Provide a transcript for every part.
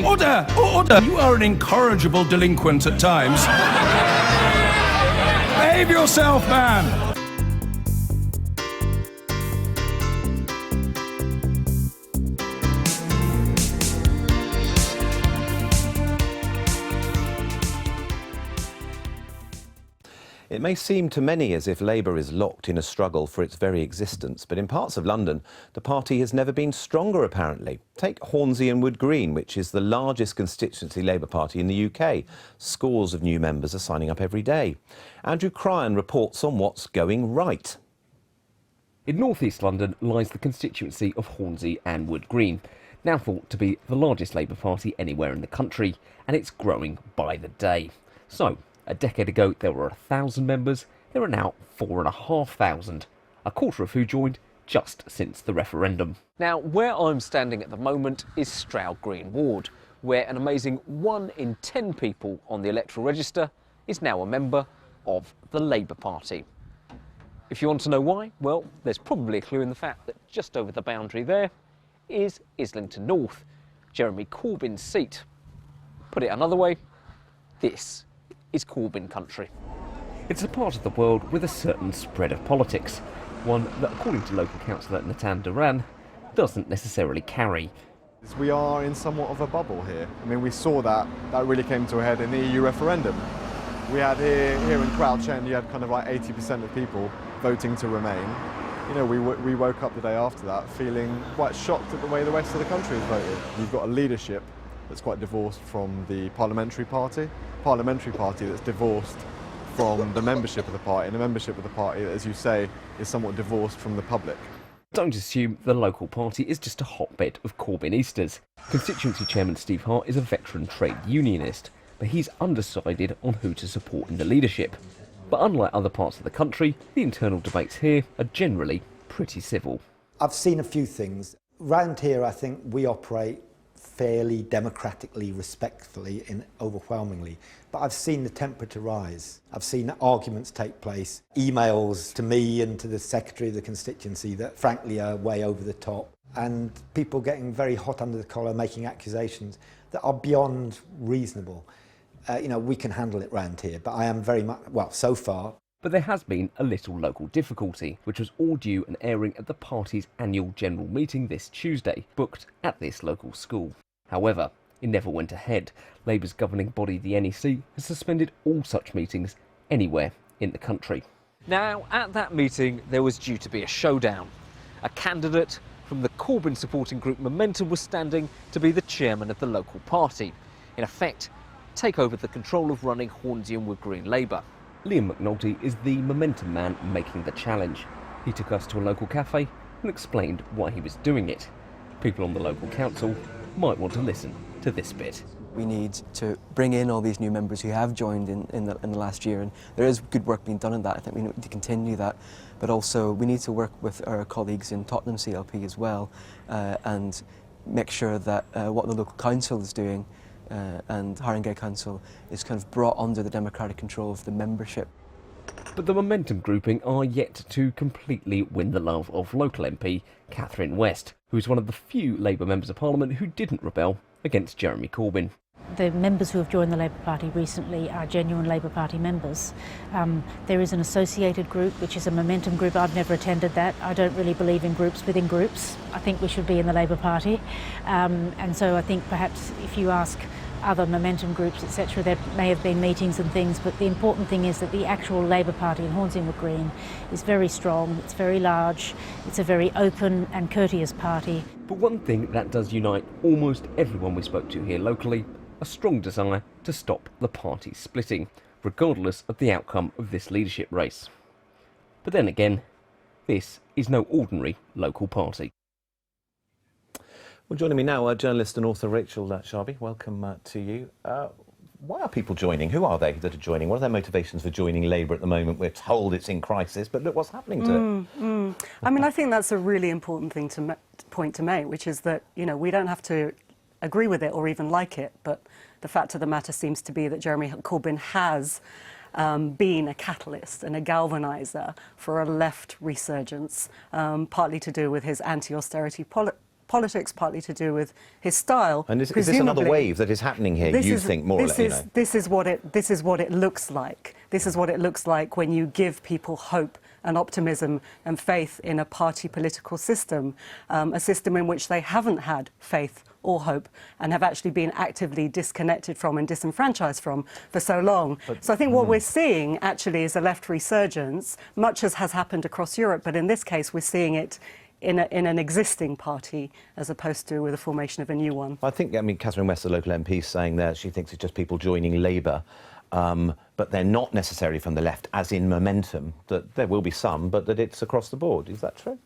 Order! Order! You are an incorrigible delinquent at times. Behave yourself, man! It may seem to many as if Labour is locked in a struggle for its very existence, but in parts of London, the party has never been stronger, apparently. Take Hornsey and Wood Green, which is the largest constituency Labour Party in the UK. Scores of new members are signing up every day. Andrew Cryan reports on what's going right. In North East London lies the constituency of Hornsey and Wood Green, now thought to be the largest Labour Party anywhere in the country, and it's growing by the day. So, a decade ago, there were 1,000 members. There are now 4,500, a quarter of who joined just since the referendum. Now, where I'm standing at the moment is Stroud Green Ward, where an amazing 1 in 10 people on the electoral register is now a member of the Labour Party. If you want to know why, well, there's probably a clue in the fact that just over the boundary there is Islington North, Jeremy Corbyn's seat. Put it another way, this is Corbyn country. It's a part of the world with a certain spread of politics, one that, according to local councillor Natan Duran, doesn't necessarily carry. We are in somewhat of a bubble here. I mean, we saw that really came to a head in the EU referendum. We had here in Crouch End, you had kind of like 80% of people voting to remain. You know, we woke up the day after that feeling quite shocked at the way the rest of the country has voted. You've got a leadership that's quite divorced from the parliamentary party that's divorced from the membership of the party, and the membership of the party, as you say, is somewhat divorced from the public. Don't assume the local party is just a hotbed of Corbynistas. Constituency Chairman Steve Hart is a veteran trade unionist, but he's undecided on who to support in the leadership. But unlike other parts of the country, the internal debates here are generally pretty civil. I've seen a few things. Round here, I think we operate fairly democratically, respectfully, and overwhelmingly. But I've seen the temperature rise. I've seen arguments take place, emails to me and to the secretary of the constituency that frankly are way over the top, and people getting very hot under the collar, making accusations that are beyond reasonable. You know, we can handle it round here, but I am very much, well, so far. But there has been a little local difficulty, which was all due and airing at the party's annual general meeting this Tuesday, booked at this local school. However, it never went ahead. Labour's governing body, the NEC, has suspended all such meetings anywhere in the country. Now, at that meeting, there was due to be a showdown. A candidate from the Corbyn supporting group Momentum was standing to be the chairman of the local party. In effect, take over the control of running Hornsey and Wood Green Labour. Liam McNulty is the Momentum man making the challenge. He took us to a local cafe and explained why he was doing it. People on the local council might want to listen to this bit. We need to bring in all these new members who have joined in the last year, and there is good work being done in that. I think we need to continue that, but also we need to work with our colleagues in Tottenham CLP as well, and make sure that what the local council is doing and Haringey Council is kind of brought under the democratic control of the membership. But the Momentum grouping are yet to completely win the love of local MP Catherine West, who is one of the few Labour members of Parliament who didn't rebel against Jeremy Corbyn. The members who have joined the Labour Party recently are genuine Labour Party members. There is an associated group, which is a Momentum group. I've never attended that. I don't really believe in groups within groups. I think we should be in the Labour Party. And so I think perhaps if you ask other Momentum groups, etc., there may have been meetings and things, but the important thing is that the actual Labour Party in Hornsey and Wood Green is very strong, it's very large, it's a very open and courteous party. But one thing that does unite almost everyone we spoke to here locally, a strong desire to stop the party splitting, regardless of the outcome of this leadership race. But then again, this is no ordinary local party. Well, joining me now, journalist and author Rachel Sharby. Welcome to you. Why are people joining? Who are they that are joining? What are their motivations for joining Labour at the moment? We're told it's in crisis, but look what's happening to it. I mean, I think that's a really important thing to point to make, which is that, you know, we don't have to agree with it or even like it, but the fact of the matter seems to be that Jeremy Corbyn has been a catalyst and a galvaniser for a left resurgence, partly to do with his anti-austerity politics, partly to do with his style. And is this another wave that is happening here, you think, more or less? This is what it looks like. This is what it looks like when you give people hope and optimism and faith in a party political system, a system in which they haven't had faith or hope and have actually been actively disconnected from and disenfranchised from for so long. So I think what we're seeing actually is a left resurgence, much as has happened across Europe, but in this case we're seeing it in an existing party as opposed to with the formation of a new one. I think, Catherine West, the local MP, is saying there she thinks it's just people joining Labour, but they're not necessarily from the left, as in momentum, that there will be some, but that it's across the board. Is that true?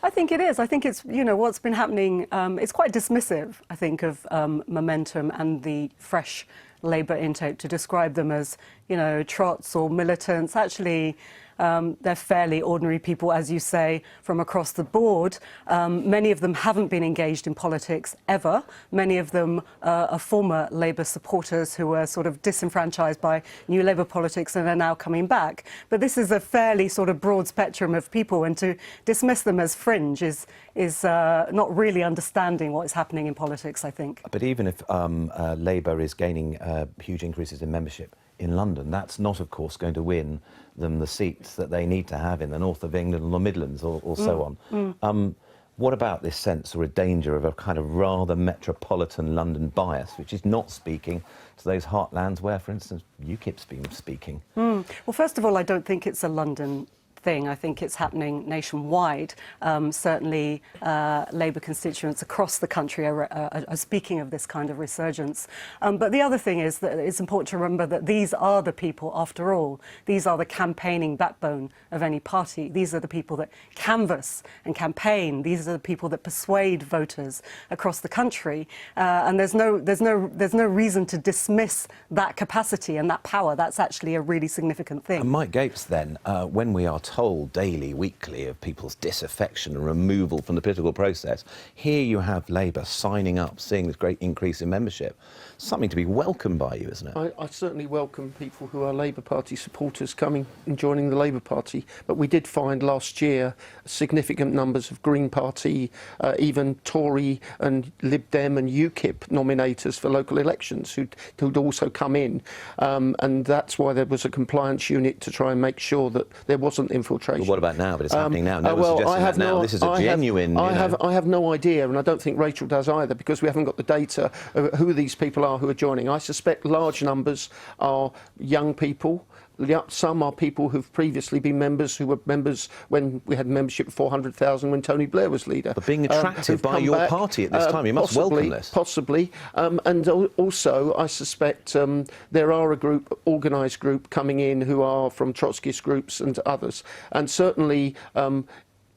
I think it is. I think it's, what's been happening, it's quite dismissive, I think, of momentum and the fresh Labour intake to describe them as, trots or militants. Actually, they're fairly ordinary people, as you say, from across the board. Many of them haven't been engaged in politics ever. Many of them are former Labour supporters who were sort of disenfranchised by New Labour politics and are now coming back. But this is a fairly sort of broad spectrum of people, and to dismiss them as fringe is not really understanding what is happening in politics, I think. But even if Labour is gaining huge increases in membership in London, that's not, of course, going to win them the seats that they need to have in the north of England or the Midlands or so on. What about this sense or a danger of a kind of rather metropolitan London bias, which is not speaking to those heartlands where, for instance, UKIP's been speaking? Well, first of all, I don't think it's a London thing. I think it's happening nationwide. Certainly, Labour constituents across the country are speaking of this kind of resurgence. But the other thing is that it's important to remember that these are the people, after all. These are the campaigning backbone of any party. These are the people that canvass and campaign. These are the people that persuade voters across the country. And there's no reason to dismiss that capacity and that power. That's actually a really significant thing. And Mike Gapes, then, when we are told daily, weekly of people's disaffection and removal from the political process, here you have Labour signing up, seeing this great increase in membership. Something to be welcomed by you, isn't it? I certainly welcome people who are Labour Party supporters coming and joining the Labour Party, but we did find last year significant numbers of Green Party, even Tory and Lib Dem and UKIP nominators for local elections who'd also come in, and that's why there was a compliance unit to try and make sure that there wasn't infiltration. Well, what about now? But it's happening now. No well, one's suggesting that now. This is a genuine... I have no idea, and I don't think Rachel does either, because we haven't got the data of who these people are who are joining. I suspect large numbers are young people. Some are people who've previously been members, who were members when we had membership of 400,000 when Tony Blair was leader. But being attracted by your party at this time, you must welcome this. Possibly. And also, I suspect there are a group, organised group, coming in who are from Trotskyist groups and others. And certainly...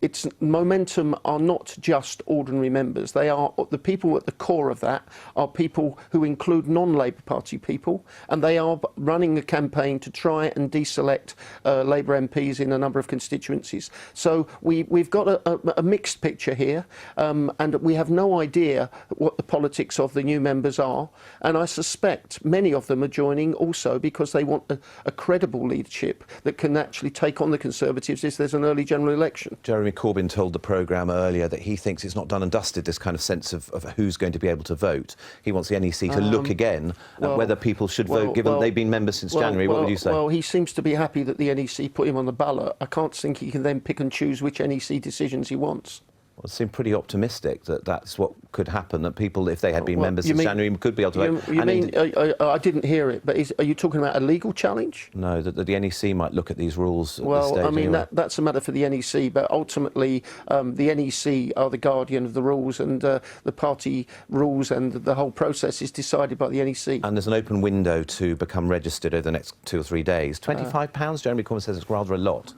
its momentum are not just ordinary members. They are the people at the core of that are people who include non-Labour Party people, and they are running a campaign to try and deselect Labour MPs in a number of constituencies. So we've got a mixed picture here, and we have no idea what the politics of the new members are. And I suspect many of them are joining also because they want a credible leadership that can actually take on the Conservatives if there's an early general election. Jeremy Corbyn told the programme earlier that he thinks it's not done and dusted, this kind of sense of who's going to be able to vote. He wants the NEC to look again at whether people should vote, given they've been members since January. What would you say? Well, he seems to be happy that the NEC put him on the ballot. I can't think he can then pick and choose which NEC decisions he wants. Well, it seemed pretty optimistic that that's what could happen, that people, if they had been members since January, could be able to vote. I didn't hear it, but are you talking about a legal challenge? No, that the NEC might look at these rules at this Well, stage I mean, anyway. that's a matter for the NEC, but ultimately the NEC are the guardian of the rules, and the party rules and the whole process is decided by the NEC. And there's an open window to become registered over the next 2 or 3 days. £25, Jeremy Corbyn says it's rather a lot.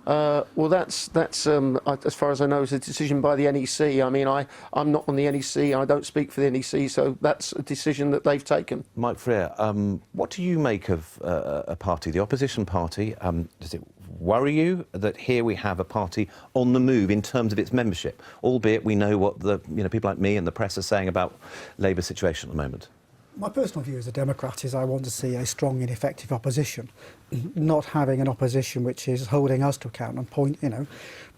Well, that's as far as I know, is a decision by the NEC. I mean, I'm not on the NEC, I don't speak for the NEC, so that's a decision that they've taken. Mike Freer, what do you make of a party, the opposition party? Does it worry you that here we have a party on the move in terms of its membership, albeit we know what the people like me and the press are saying about Labour's situation at the moment? My personal view as a Democrat is I want to see a strong and effective opposition, not having an opposition which is holding us to account and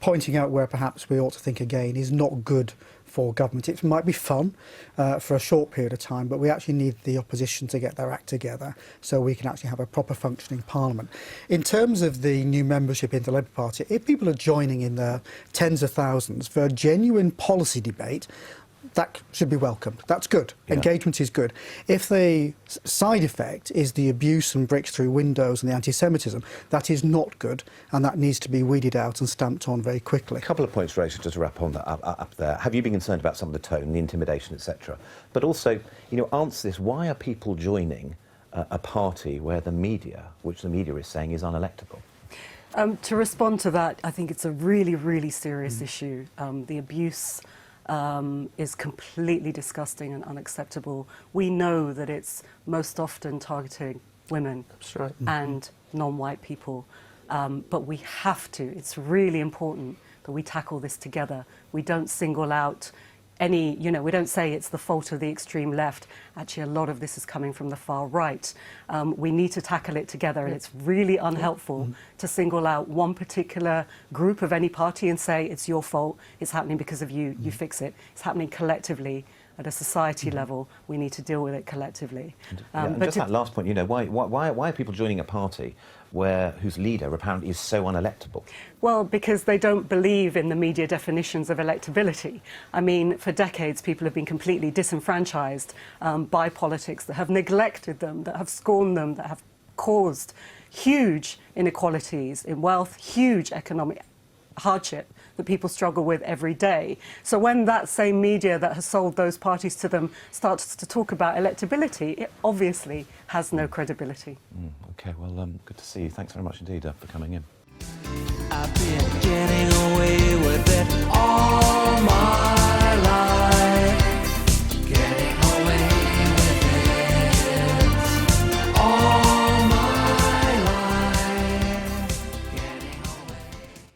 pointing out where perhaps we ought to think again is not good for government. It might be fun for a short period of time, but we actually need the opposition to get their act together so we can actually have a proper functioning parliament. In terms of the new membership in the Labour Party, if people are joining in their tens of thousands for a genuine policy debate, that should be welcomed. That's good. Yeah. Engagement is good. If the side effect is the abuse and bricks through windows and the anti-Semitism, that is not good, and that needs to be weeded out and stamped on very quickly. A couple of points, Rachel, just to wrap on that up there. Have you been concerned about some of the tone, the intimidation, etc.? But also, answer this: why are people joining a party where the media, which the media is saying is unelectable? To respond to that, I think it's a really, really serious issue. The abuse is completely disgusting and unacceptable. We know that it's most often targeting women and non-white people, but we have to. It's really important that we tackle this together. We don't single out any, we don't say it's the fault of the extreme left. Actually, a lot of this is coming from the far right. We need to tackle it together, and it's really unhelpful to single out one particular group of any party and say it's your fault, it's happening because of you, you fix it. It's happening collectively. At a society level, we need to deal with it collectively. And just that last point, why are people joining a party whose leader apparently is so unelectable? Well, because they don't believe in the media definitions of electability. I mean, for decades, people have been completely disenfranchised by politics that have neglected them, that have scorned them, that have caused huge inequalities in wealth, huge economic hardship that people struggle with every day. So when that same media that has sold those parties to them starts to talk about electability, it obviously has no credibility. OK, well, good to see you. Thanks very much indeed for coming in. I've been getting away with it all my